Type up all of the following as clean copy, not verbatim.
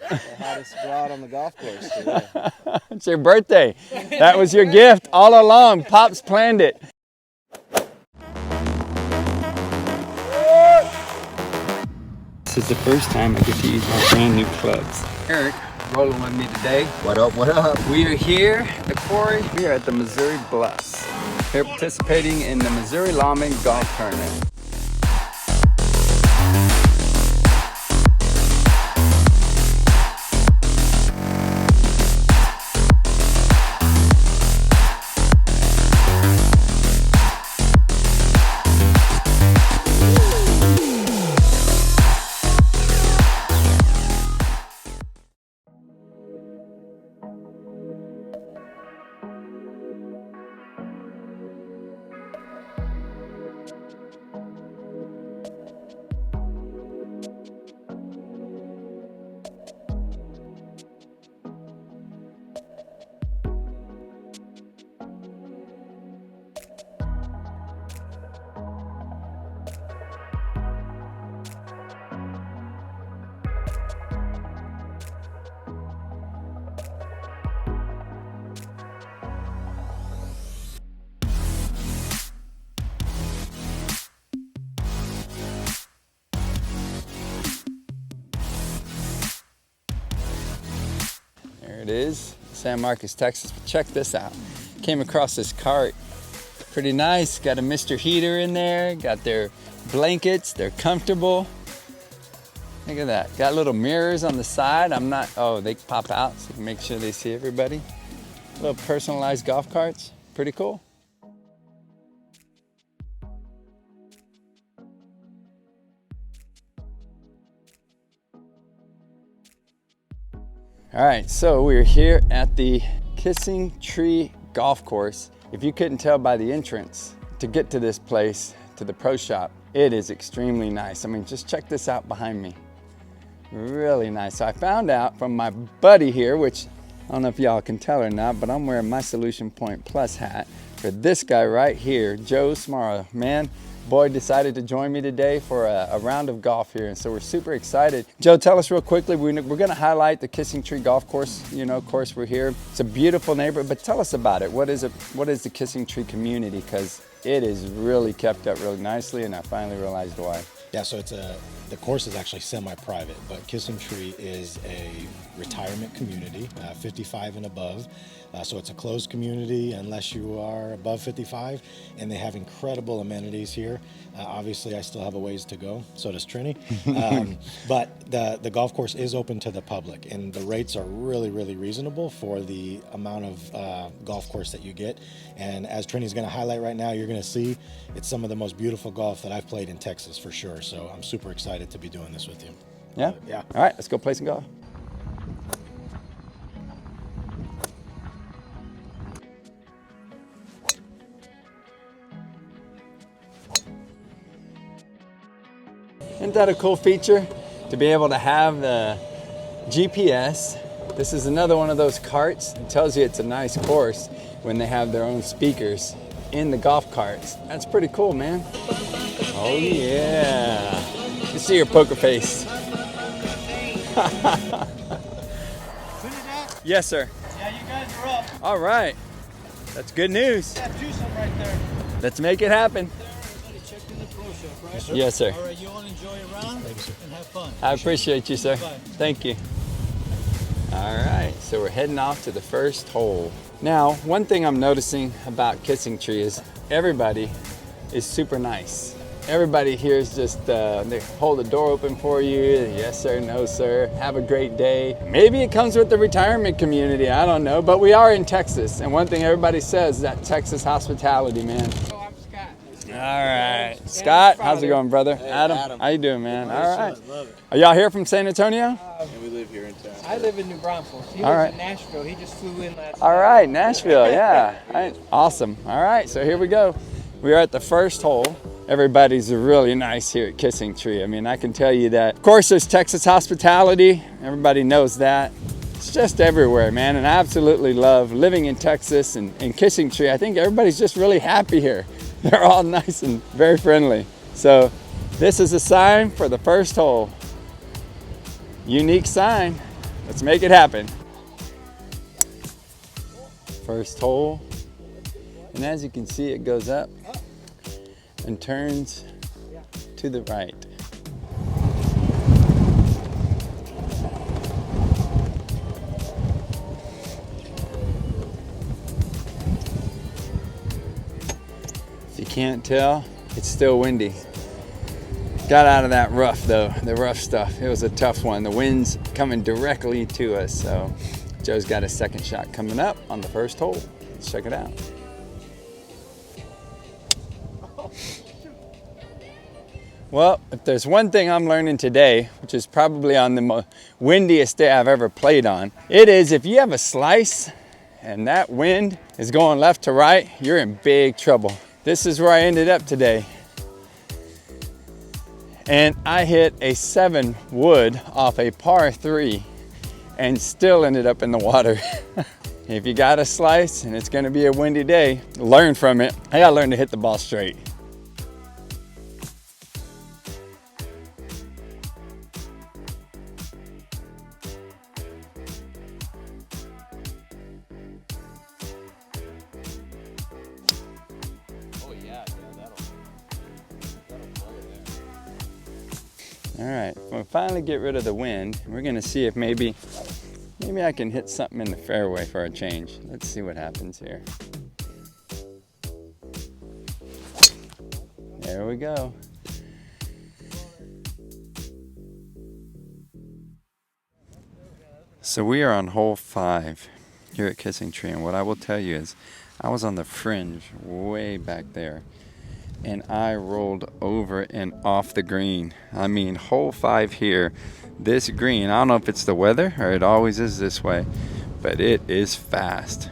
The hottest spot on the golf course today. It's your birthday. That was your gift all along. Pops planned it. This is the first time I get to use my brand new clubs. Eric, rolling with me today. What up, what up? We are here at the quarry. We are at the Missouri Bluffs. Here participating in the Missouri Lawman Golf Tournament. It is San Marcos, Texas. But check this out. Came across this cart. Pretty nice. Got a Mr. Heater in there. Got their blankets. They're comfortable. Look at that. Got little mirrors on the side. Oh, they pop out so you can make sure they see everybody. Little personalized golf carts. Pretty cool. All right, so we're here at the Kissing Tree Golf Course. If you couldn't tell by the entrance, to get to this place, to the pro shop, it is extremely nice. I mean, just check this out behind me. Really nice. So I found out from my buddy here, which I don't know if y'all can tell or not, but I'm wearing my Solution Point Plus hat for this guy right here, Joe Smarro. Man, Boyd decided to join me today for a round of golf here, and so we're super excited. Joe, tell us real quickly, we're gonna highlight the Kissing Tree Golf Course. You know, of course, we're here. It's a beautiful neighborhood, but tell us about it. What is the Kissing Tree community? Because it is really kept up really nicely, and I finally realized why. Yeah, so the course is actually semi-private, but Kissing Tree is a retirement community, 55 and above. So it's a closed community unless you are above 55, and they have incredible amenities here. Obviously, I still have a ways to go, so does Trini. But the golf course is open to the public, and the rates are really, really reasonable for the amount of golf course that you get. And as Trini's going to highlight right now, you're going to see it's some of the most beautiful golf that I've played in Texas for sure. So I'm super excited to be doing this with you. Yeah? Yeah. All right, let's go play some golf. Isn't that a cool feature to be able to have the GPS? This is another one of those carts. It tells you it's a nice course when they have their own speakers in the golf carts. That's pretty cool, man. Oh yeah. You see your poker face. Yes, sir. Yeah, you guys are up. All right. That's good news. Got juice up right there. Let's make it happen. Everybody checked in the pro shop, right? Yes, sir. All right, you all enjoy your round and have fun. I appreciate you, sir. Bye. Thank you. All right, so we're heading off to the first hole. Now, one thing I'm noticing about Kissing Tree is everybody is super nice. Everybody here is just, they hold the door open for you. Yes, sir, no, sir. Have a great day. Maybe it comes with the retirement community, I don't know, but we are in Texas. And one thing everybody says is that Texas hospitality, man. Oh, I'm Scott. All right. Scott, how's it going, brother? Hey, Adam, how you doing, man? All right. Love it. Are y'all here from San Antonio? And we live here in town. I live in New Braunfels. He All lives right. in Nashville. He just flew in last All night. right, Nashville, yeah. All right. Awesome. All right, so here we go. We are at the first hole. Everybody's really nice here at Kissing Tree. I mean, I can tell you that. Of course, there's Texas hospitality. Everybody knows that. It's just everywhere, man. And I absolutely love living in Texas and Kissing Tree. I think everybody's just really happy here. They're all nice and very friendly. So this is a sign for the first hole. Unique sign. Let's make it happen. First hole. And as you can see, it goes up and turns to the right. If you can't tell, it's still windy. Got out of that rough though, the rough stuff. It was a tough one. The wind's coming directly to us, so Joe's got a second shot coming up on the first hole. Let's check it out. Well, if there's one thing I'm learning today, which is probably on the windiest day I've ever played on, it is if you have a slice and that wind is going left to right, you're in big trouble. This is where I ended up today. And I hit a 7 wood off a par 3 and still ended up in the water. If you got a slice and it's gonna be a windy day, learn from it. I gotta learn to hit the ball straight. All right, we'll finally get rid of the wind. We're gonna see if maybe I can hit something in the fairway for a change. Let's see what happens here. There we go. So we are on hole 5 here at Kissing Tree, and what I will tell you is I was on the fringe way back there, and I rolled over and off the green. I mean, hole 5 here, this green, I don't know if it's the weather or it always is this way, but it is fast.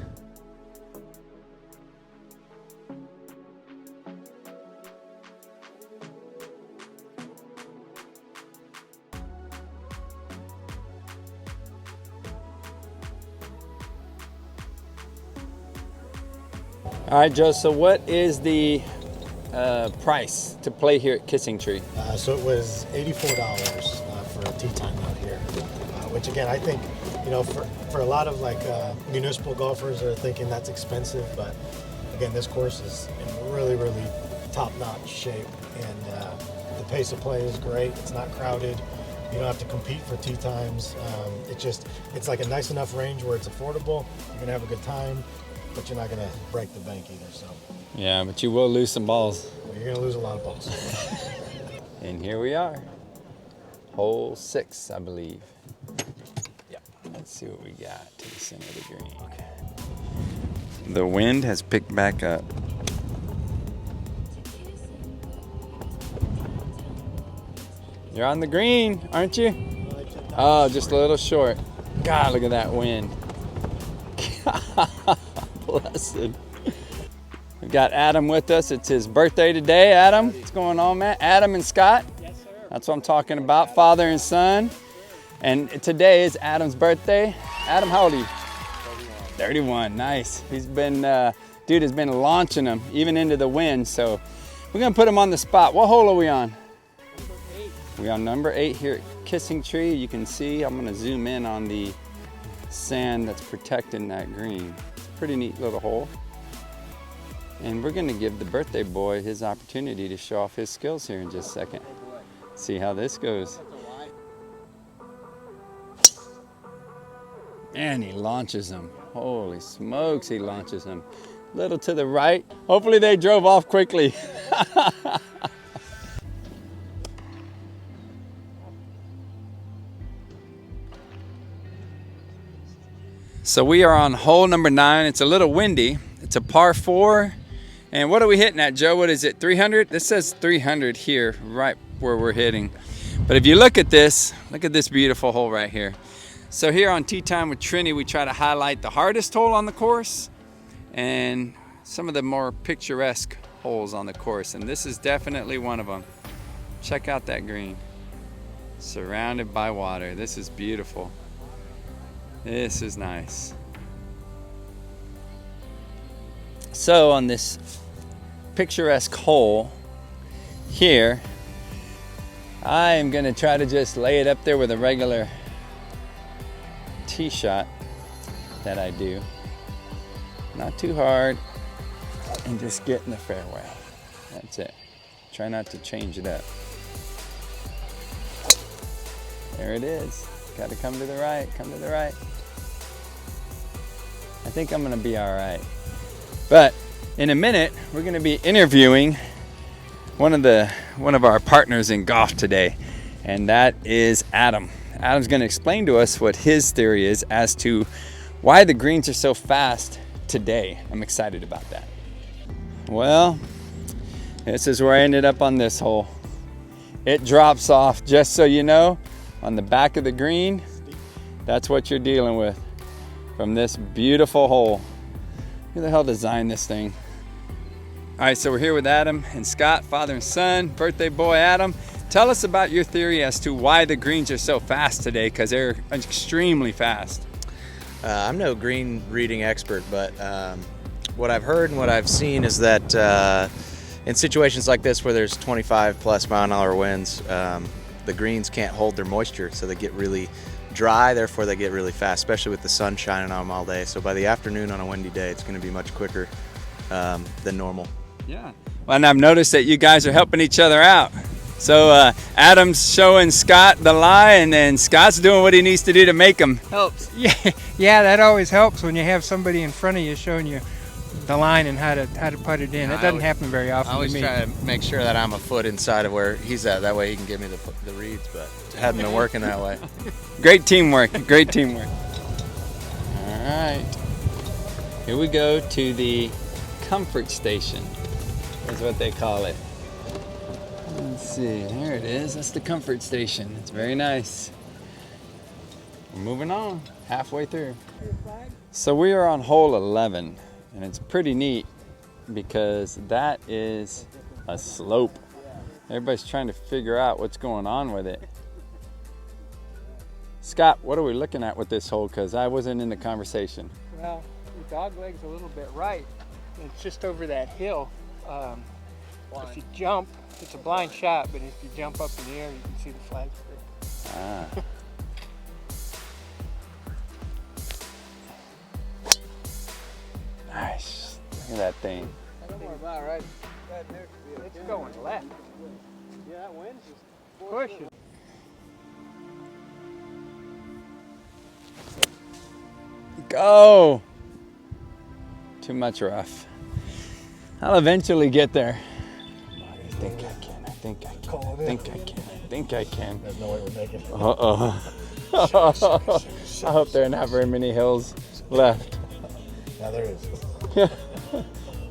All right, Joe, so what is the price to play here at Kissing Tree? So it was $84 for a tee time out here, which again, I think, you know, for a lot of like municipal golfers are thinking that's expensive, but again, this course is in really, really top-notch shape, and the pace of play is great. It's not crowded. You don't have to compete for tee times. It's like a nice enough range where it's affordable. You're gonna have a good time, but you're not gonna break the bank either. So. Yeah, but you will lose some balls. Well, you're gonna lose a lot of balls. And here we are, hole 6, I believe. Yeah. Let's see what we got to the center of the green. Okay. The wind has picked back up. You're on the green, aren't you? Oh, just a little short. God, look at that wind. God blessed. We've got Adam with us. It's his birthday today. Adam, what's going on, man? Adam and Scott? Yes, sir. That's what I'm talking about, father and son. And today is Adam's birthday. Adam, how old are you? 31, nice. He's been, dude has been launching them even into the wind. So we're gonna put him on the spot. What hole are we on? Number 8. We're on number 8 here at Kissing Tree. You can see, I'm gonna zoom in on the sand that's protecting that green. It's a pretty neat little hole. And we're gonna give the birthday boy his opportunity to show off his skills here in just a second. See how this goes. And he launches them. Holy smokes, he launches them. Little to the right. Hopefully they drove off quickly. So we are on hole number 9. It's a little windy. It's a par 4. And what are we hitting at, Joe? What is it, 300? This says 300 here, right where we're hitting. But if you look at this beautiful hole right here. So here on Tee Time with Trini, we try to highlight the hardest hole on the course and some of the more picturesque holes on the course. And this is definitely one of them. Check out that green. Surrounded by water. This is beautiful. This is nice. So on this picturesque hole here, I am gonna try to just lay it up there with a regular tee shot that I do. Not too hard, and just get in the fairway. That's it. Try not to change it up. There it is. Got to come to the right, come to the right. I think I'm gonna be all right. But in a minute, we're gonna be interviewing one of our partners in golf today, and that is Adam. Adam's gonna explain to us what his theory is as to why the greens are so fast today. I'm excited about that. Well, this is where I ended up on this hole. It drops off, just so you know, on the back of the green. That's what you're dealing with from this beautiful hole. Who the hell designed this thing? All right, so we're here with Adam and Scott, father and son, birthday boy Adam. Tell us about your theory as to why the greens are so fast today, because they're extremely fast. I'm no green reading expert, but what I've heard and what I've seen is that in situations like this where there's 25+ mile-an-hour winds, the greens can't hold their moisture, so they get really dry, therefore they get really fast, especially with the sun shining on them all day. So by the afternoon on a windy day, it's going to be much quicker than normal. Yeah, well, and I've noticed that you guys are helping each other out. So Adam's showing Scott the lie, and then Scott's doing what he needs to do to make him. Helps. Yeah, that always helps when you have somebody in front of you showing you the line and how to put it in. It doesn't happen very often I always to me. try to make sure that I'm a foot inside of where he's at. That way he can give me the reads, but it hasn't been working that way. Great teamwork, great teamwork. All right, here we go to the comfort station, is what they call it. Let's see, there it is. That's the comfort station. It's very nice. We're moving on, halfway through. So we are on hole 11, and it's pretty neat because that is a slope. Everybody's trying to figure out what's going on with it. Scott, what are we looking at with this hole? Because I wasn't in the conversation. Well, your dog leg's a little bit right. It's just over that hill. If you jump, it's a blind shot, but if you jump up in the air, you can see the flag. Ah. Nice. Look at that thing. About right. It's going left. Yeah, that wind's just pushing. Go! Too much rough. I'll eventually get there. I think I can. I think I can. I think I can. I think I can. There's no way we're making it. Uh-oh. I hope there are not very many hills left. Yeah, there is.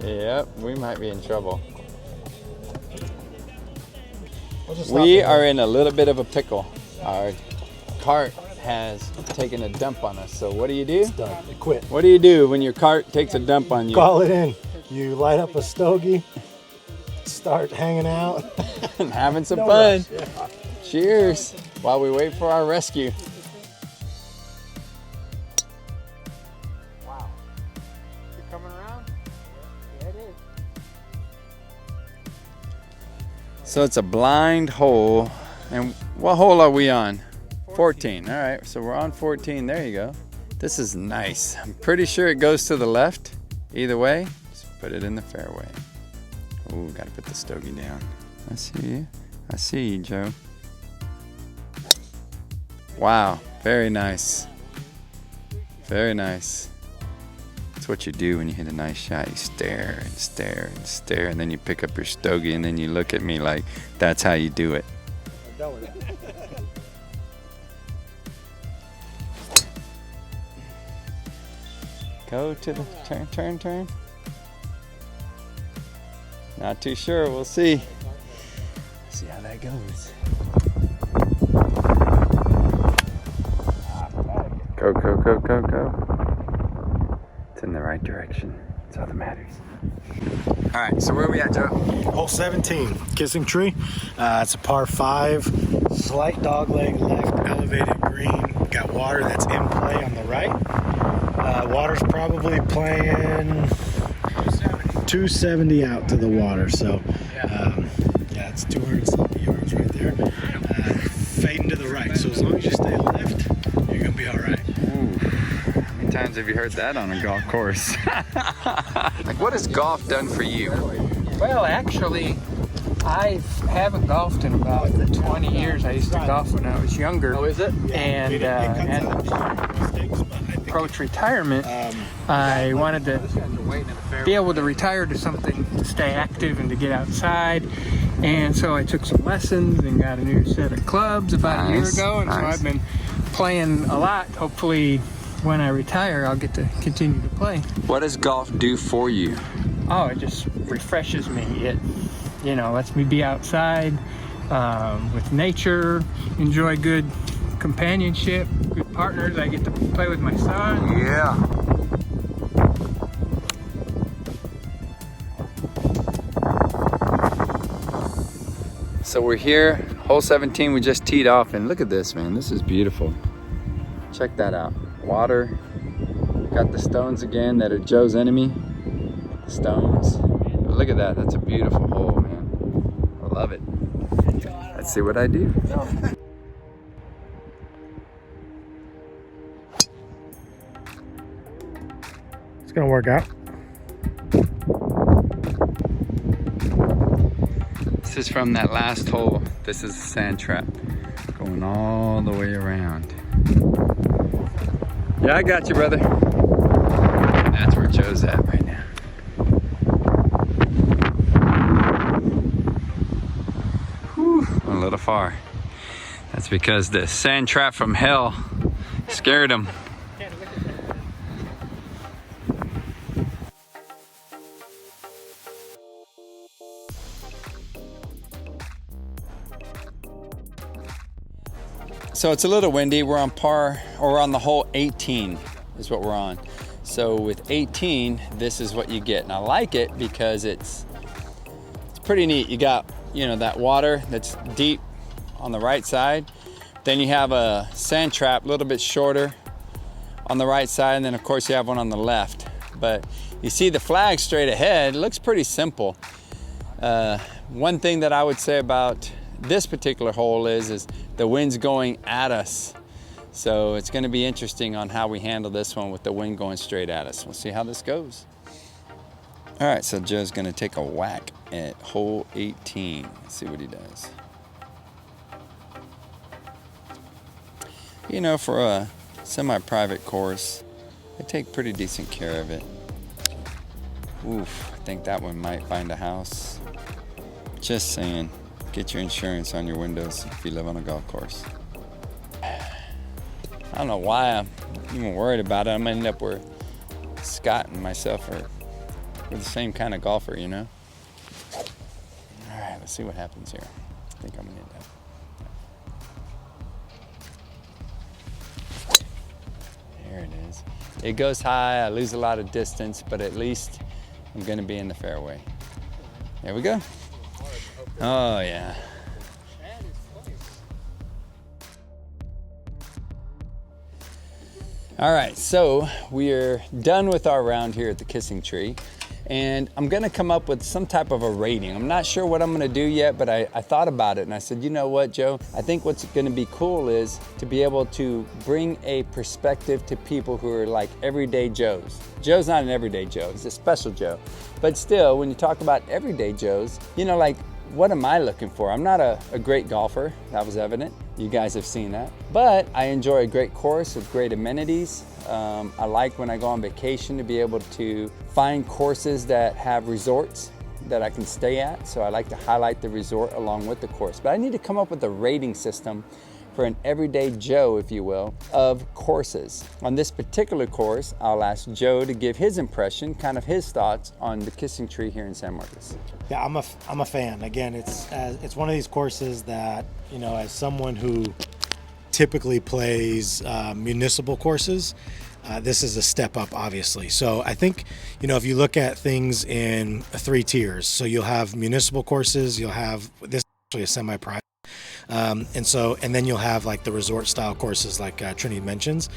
Yep, we might be in trouble. We'll just stop We there. are in a little bit of a pickle. Our cart has taken a dump on us. So what do you do? It's done. It quit. What do you do when your cart takes a dump on you? Call it in. You light up a stogie, start hanging out. And having some No fun. rush, yeah. Cheers while we wait for our rescue. Wow. You're coming around? Yeah, it is. So it's a blind hole. And what hole are we on? 14. All right, so we're on 14. There you go. This is nice. I'm pretty sure it goes to the left. Either way, just put it in the fairway. Ooh, gotta put the stogie down. I see you. I see you, Joe. Wow, very nice. Very nice. That's what you do when you hit a nice shot. You stare and stare and stare, and then you pick up your stogie, and then you look at me like that's how you do it. Go to the turn. Not too sure, we'll see. See how that goes. Go. It's in the right direction. That's all that matters. All right, so where are we at, Joe? Hole 17, Kissing Tree. It's a par 5, slight dogleg left, elevated green. Got water that's in play on the right. Water's probably playing 270 out to the water, so yeah, it's 270 yards right there. Fading to the right, so as long as you stay left, you're gonna be all right. times have you heard that on a golf course? Like, what has golf done for you? Well, actually, I haven't golfed in about 20 years. I used to golf when I was younger. Oh, is it? And approach retirement, I wanted to be able to retire to something to stay active and to get outside. And so I took some lessons and got a new set of clubs about a year ago. And so I've been playing a lot. Hopefully, when I retire, I'll get to continue to play. What does golf do for you? Oh, it just refreshes me. It, you know, lets me be outside with nature, enjoy good companionship, good partners. I get to play with my son. Yeah. So we're here, hole 17, we just teed off, and look at this, man, this is beautiful. Check that out, water, got the stones again that are Joe's enemy, stones. But look at that, that's a beautiful hole, man. I love it. Let's see what I do. It's gonna work out. This is from that last hole. This is a sand trap going all the way around. Yeah, I got you, brother. That's where Joe's at right now. Whew, a little far. That's because the sand trap from hell scared him. So it's a little windy. We're on par, or we're on the hole 18 is what we're on. So with 18, this is what you get. And I like it because it's pretty neat. You got, you know, that water that's deep on the right side. Then you have a sand trap, a little bit shorter on the right side. And then of course you have one on the left. But you see the flag straight ahead. It looks pretty simple. One thing that I would say about this particular hole is the wind's going at us. So it's going to be interesting on how we handle this one with the wind going straight at us. We'll see how this goes. All right, so Joe's going to take a whack at hole 18. Let's see what he does. You know, for a semi-private course, they take pretty decent care of it. Oof, I think that one might find a house. Just saying. Get your insurance on your windows if you live on a golf course. I don't know why I'm even worried about it. I'm gonna end up where Scott and myself we're the same kind of golfer, you know? All right, let's see what happens here. I think I'm gonna hit that. There it is. It goes high, I lose a lot of distance, but at least I'm gonna be in the fairway. There we go. Oh yeah. All right, so we are done with our round here at the Kissing Tree, and I'm gonna come up with some type of a rating. I'm not sure what I'm gonna do yet, but I thought about it and I said, you know what, Joe? I think what's gonna be cool is to be able to bring a perspective to people who are like everyday Joes. Joe's not an everyday Joe, he's a special Joe. But still, when you talk about everyday Joes, you know, like, what am I looking for? I'm not a great golfer, that was evident. You guys have seen that. But I enjoy a great course with great amenities. I like when I go on vacation to be able to find courses that have resorts that I can stay at. So I like to highlight the resort along with the course. But I need to come up with a rating system for an everyday Joe, if you will, of courses. On this particular course, I'll ask Joe to give his impression, kind of his thoughts on the Kissing Tree here in San Marcos. Yeah, I'm a fan. Again, it's one of these courses that, you know, as someone who typically plays municipal courses, this is a step up, obviously. So I think, you know, if you look at things in 3 tiers, so you'll have municipal courses, you'll have this is actually a semi-private. And then you'll have like the resort style courses like Trini mentions.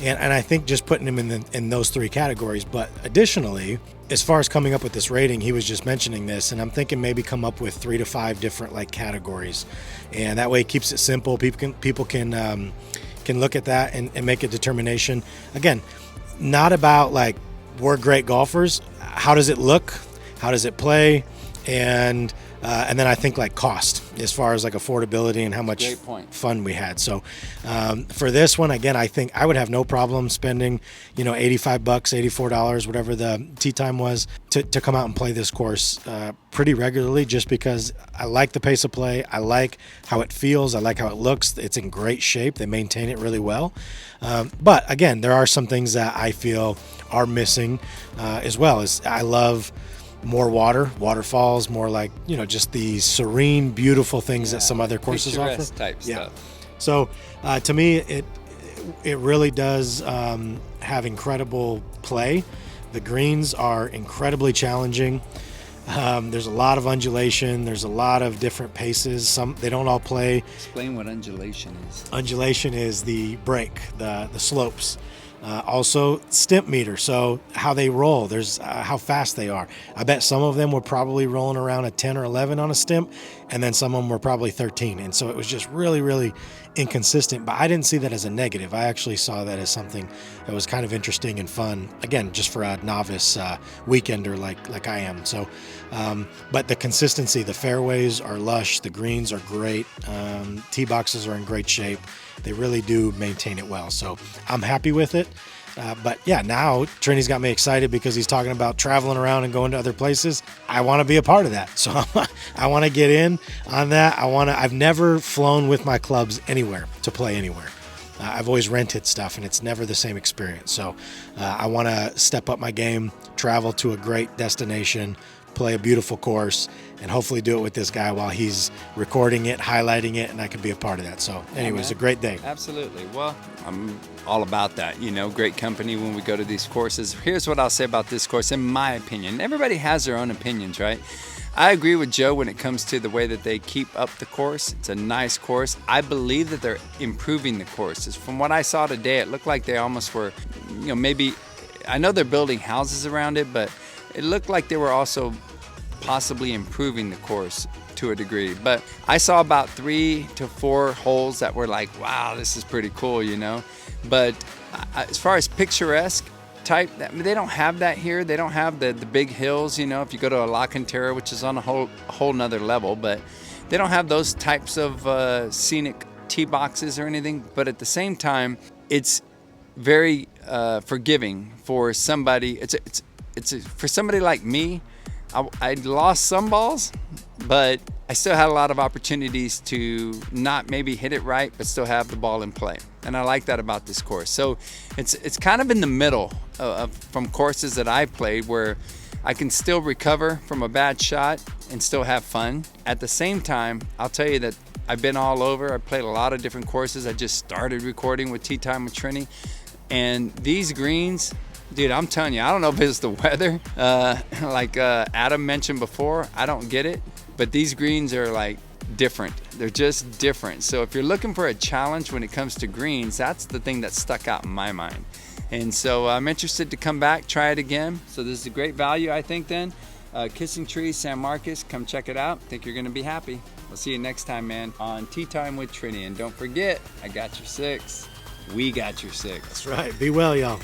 And I think just putting them in those 3 categories. But additionally, as far as coming up with this rating, he was just mentioning this, and I'm thinking maybe come up with 3 to 5 different like categories. And that way it keeps it simple. People can look at that and make a determination. Again, not about like we're great golfers. How does it look? How does it play? And then I think like cost, as far as like affordability and how much Great point. fun we had. So for this one, again, I think I would have no problem spending, $85, $84, whatever the tee time was, to come out and play this course pretty regularly, just because I like the pace of play. I like how it feels. I like how it looks. It's in great shape. They maintain it really well. But again, there are some things that I feel are missing as well. As I love more waterfalls, more like, just the serene, beautiful things that some other courses offer. Type stuff. So to me, it really does have incredible play. The greens are incredibly challenging. There's a lot of undulation. There's a lot of different paces. They don't all play. Explain what undulation is. Undulation is the break, the slopes. Also stimp meter, so how they roll, there's how fast they are. I bet some of them were probably rolling around a 10 or 11 on a stimp, and then some of them were probably 13, and so it was just really, really inconsistent. But I didn't see that as a negative. I actually saw that as something that was kind of interesting and fun, again, just for a novice weekender like I am. So but the consistency, the fairways are lush, the greens are great, tee boxes are in great shape. They really do maintain it well. So I'm happy with it. But yeah, now Trini's got me excited because he's talking about traveling around and going to other places. I want to be a part of that. So I want to get in on that. I've never flown with my clubs anywhere to play anywhere. I've always rented stuff, and it's never the same experience. So I want to step up my game, travel to a great destination, play a beautiful course, and hopefully do it with this guy while he's recording it, highlighting it, and I can be a part of that. So anyways, a great day. Absolutely. Well, I'm all about that, great company when we go to these courses. Here's what I'll say about this course, in my opinion. Everybody has their own opinions, right? I agree with Joe when it comes to the way that they keep up the course. It's a nice course. I believe that they're improving the courses. From what I saw today, it looked like they almost were, maybe, I know they're building houses around it, but it looked like they were also possibly improving the course to a degree. But I saw about 3 to 4 holes that were like, wow, this is pretty cool, But as far as picturesque type, they don't have that here. They don't have the big hills, if you go to a La Cantera, which is on a whole nother level, but they don't have those types of scenic tee boxes or anything. But at the same time, it's very forgiving for somebody. It's for somebody like me. I lost some balls, but I still had a lot of opportunities to not maybe hit it right, but still have the ball in play. And I like that about this course. So it's kind of in the middle from courses that I played, where I can still recover from a bad shot and still have fun. At the same time, I'll tell you that I've been all over. I played a lot of different courses. I just started recording with Tee Time with Trini. And these greens, dude, I'm telling you, I don't know if it's the weather, like Adam mentioned before, I don't get it, but these greens are like different. They're just different. So if you're looking for a challenge when it comes to greens, that's the thing that stuck out in my mind. And so I'm interested to come back, try it again. So this is a great value, I think, then. Kissing Tree, San Marcos, come check it out. I think you're gonna be happy. We'll see you next time, man, on Tee Time with Trini. And don't forget, I got your 6. We got your 6. That's right. Be well, y'all.